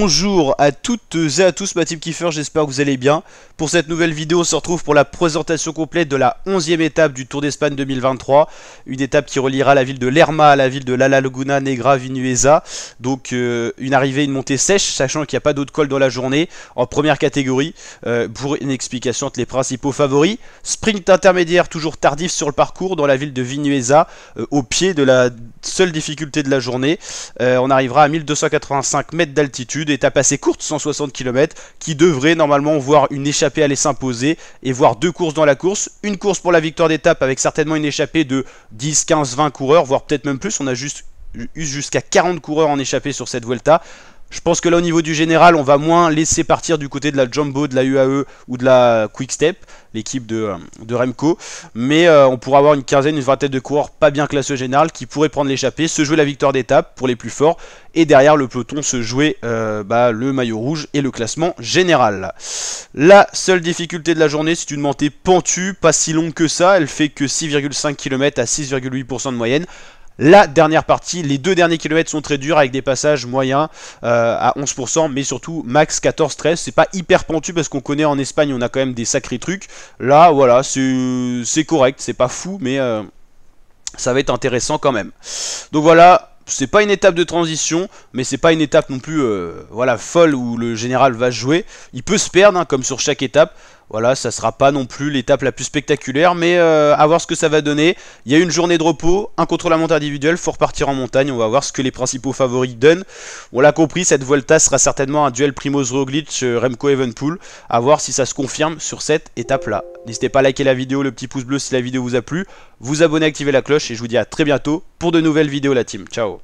Bonjour à toutes et à tous, ma team Kiffer, j'espère que vous allez bien. Pour cette nouvelle vidéo, on se retrouve pour la présentation complète de la 11e étape du Tour d'Espagne 2023. Une étape qui reliera la ville de Lerma à la ville de La Laguna Negra Vinuesa. Donc une arrivée, une montée sèche, sachant qu'il n'y a pas d'autre col dans la journée. En première catégorie, pour une explication entre les principaux favoris. Sprint intermédiaire toujours tardif sur le parcours dans la ville de Vinuesa, au pied de la seule difficulté de la journée. On arrivera à 1285 mètres d'altitude, étape assez courte, 160 km, qui devrait normalement voir une échappée aller s'imposer et voir deux courses dans la course. Une course pour la victoire d'étape avec certainement une échappée de 10, 15, 20 coureurs, voire peut-être même plus. On a juste eu jusqu'à 40 coureurs en échappée sur cette Vuelta. Je pense que là au niveau du général, on va moins laisser partir du côté de la Jumbo, de la UAE ou de la Quick-Step, l'équipe de Remco. Mais on pourra avoir une quinzaine, une vingtaine de coureurs pas bien classés au général qui pourraient prendre l'échappée, se jouer la victoire d'étape pour les plus forts. Et derrière le peloton se jouer le maillot rouge et le classement général. La seule difficulté de la journée, c'est une montée pentue, pas si longue que ça. Elle fait que 6,5 km à 6,8% de moyenne. La dernière partie, les deux derniers kilomètres sont très durs avec des passages moyens à 11%, mais surtout max 14-13. C'est pas hyper pentu parce qu'on connaît en Espagne, on a quand même des sacrés trucs. Là, voilà, c'est correct, c'est pas fou, mais ça va être intéressant quand même. Donc voilà. C'est pas une étape de transition, mais c'est pas une étape non plus voilà, folle où le général va jouer. Il peut se perdre, hein, comme sur chaque étape. Voilà, ça sera pas non plus l'étape la plus spectaculaire, mais à voir ce que ça va donner. Il y a une journée de repos, un contre-la-montre individuel, faut repartir en montagne. On va voir ce que les principaux favoris donnent. On l'a compris, cette Vuelta sera certainement un duel Primoz Roglic, Remco Evenepoel. À voir si ça se confirme sur cette étape-là. N'hésitez pas à liker la vidéo, le petit pouce bleu si la vidéo vous a plu. Vous abonner, activer la cloche et je vous dis à très bientôt pour de nouvelles vidéos la team. Ciao.